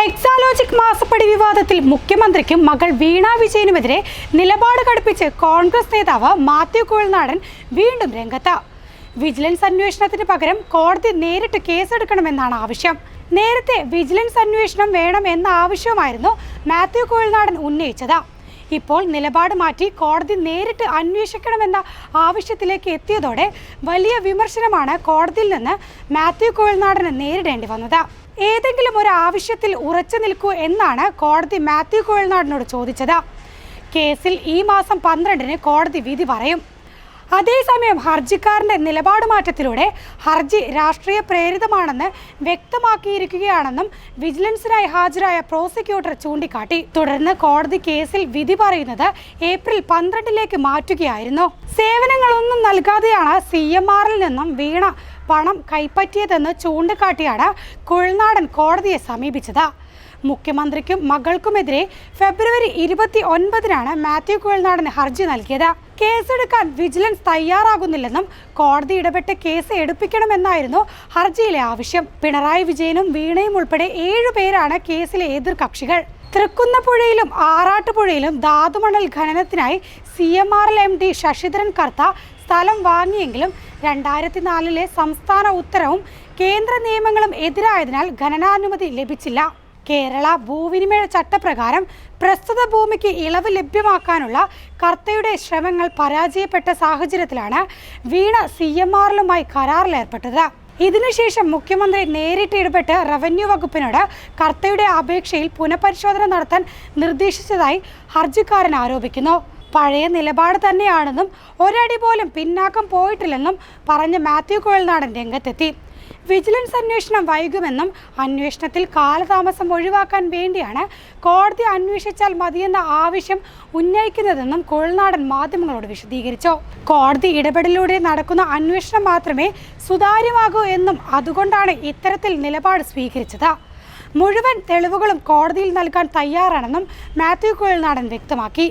എക്സാലോജിക് മാസപ്പടി വിവാദത്തിൽ മുഖ്യമന്ത്രിക്കും മകൾ വീണ വിജയനുമെതിരെ നിലപാട് കടുപ്പിച്ച് കോൺഗ്രസ് നേതാവ് മാത്യു കുഴൽനാടൻ വീണ്ടും രംഗത്ത്. വിജിലൻസ് അന്വേഷണത്തിന് പകരം കോടതി നേരിട്ട് കേസെടുക്കണമെന്നാണ് ആവശ്യം. നേരത്തെ വിജിലൻസ് അന്വേഷണം വേണം എന്ന ആവശ്യമായിരുന്നു മാത്യു കുഴൽനാടൻ ഉന്നയിച്ചത്. ഇപ്പോൾ നിലപാട് മാറ്റി കോടതി നേരിട്ട് അന്വേഷിക്കണമെന്ന ആവശ്യത്തിലേക്ക് എത്തിയതോടെ വലിയ വിമർശനമാണ് കോടതിയിൽ നിന്ന് മാത്യു കുഴൽനാടന് നേരിടേണ്ടി വന്നത്. ഏതെങ്കിലും ഒരു ആവശ്യത്തിൽ ഉറച്ചു നിൽക്കൂ എന്നാണ് കോടതി മാത്യു കുഴൽനാടനോട് ചോദിച്ചത്. കേസിൽ ഈ മാസം 12-ന് കോടതി വിധി പറയും. അതേസമയം ഹർജിക്കാരന്റെ നിലപാട് മാറ്റത്തിലൂടെ ഹർജി രാഷ്ട്രീയ പ്രേരിതമാണെന്ന് വ്യക്തമാക്കിയിരിക്കുകയാണെന്നും വിജിലൻസിനായി ഹാജരായ പ്രോസിക്യൂട്ടർ ചൂണ്ടിക്കാട്ടി. തുടർന്ന് കോടതി കേസിൽ വിധി പറയുന്നത് ഏപ്രിൽ 12-ലേക്ക് മാറ്റുകയായിരുന്നു. സേവനങ്ങളൊന്നും നൽകാതെയാണ് CMRൽ നിന്നും വീണ പണം കൈപ്പറ്റിയതെന്ന് ചൂണ്ടിക്കാട്ടിയാണ് കുഴൽനാടൻ കോടതിയെ സമീപിച്ചത്. മുഖ്യമന്ത്രിക്കും മകൾക്കുമെതിരെ ഫെബ്രുവരി 29-നാണ് മാത്യു കുഴൽനാടൻ ഹർജി നൽകിയത്. കേസെടുക്കാൻ വിജിലൻസ് തയ്യാറാകുന്നില്ലെന്നും കോടതി ഇടപെട്ട് കേസ് എടുപ്പിക്കണമെന്നായിരുന്നു ഹർജിയിലെ ആവശ്യം. പിണറായി വിജയനും വീണയും ഉൾപ്പെടെ 7 പേരാണ് കേസിലെ എതിർകക്ഷികൾ. തൃക്കുന്നപ്പുഴയിലും ആറാട്ടുപുഴയിലും ധാതുമണൽ ഖനനത്തിനായി CMRL MD ശശിധരൻ കർത്ത സ്ഥലം വാങ്ങിയെങ്കിലും 2004-ലെ സംസ്ഥാന ഉത്തരവും കേന്ദ്ര നിയമങ്ങളും എതിരായതിനാൽ ഖനനാനുമതി ലഭിച്ചില്ല. കേരള ഭൂവിനിമയ ചട്ടപ്രകാരം പ്രസ്തുത ഭൂമിക്ക് ഇളവ് ലഭ്യമാക്കാനുള്ള കർത്തയുടെ ശ്രമങ്ങൾ പരാജയപ്പെട്ട സാഹചര്യത്തിലാണ് വീണ CMRലുമായി കരാറിലേർപ്പെട്ടത്. ഇതിനുശേഷം മുഖ്യമന്ത്രി നേരിട്ട് ഇടപെട്ട് റവന്യൂ വകുപ്പിനോട് കർത്തയുടെ അപേക്ഷയിൽ പുനഃപരിശോധന നടത്താൻ നിർദ്ദേശിച്ചതായി ഹർജിക്കാരൻ ആരോപിക്കുന്നു. പഴയ നിലപാട് തന്നെയാണെന്നും ഒരടി പോലും പിന്നാക്കം പോയിട്ടില്ലെന്നും പറഞ്ഞ മാത്യു കുഴൽനാടൻ രംഗത്തെത്തി. വിജിലൻസ് അന്വേഷണം വൈകുമെന്നും അന്വേഷണത്തിൽ കാലതാമസം ഒഴിവാക്കാൻ വേണ്ടിയാണ് കോടതി അന്വേഷിച്ചാൽ മതിയെന്ന ആവശ്യം ഉന്നയിക്കുന്നതെന്നും കുഴൽനാടൻ മാധ്യമങ്ങളോട് വിശദീകരിച്ചു. കോടതി ഇടപെടലിലൂടെ നടക്കുന്ന അന്വേഷണം മാത്രമേ സുതാര്യമാകൂ എന്നും അതുകൊണ്ടാണ് ഇത്തരത്തിൽ നിലപാട് സ്വീകരിച്ചത്. മുഴുവൻ തെളിവുകളും കോടതിയിൽ നൽകാൻ തയ്യാറാണെന്നും മാത്യു കുഴൽനാടൻ വ്യക്തമാക്കി.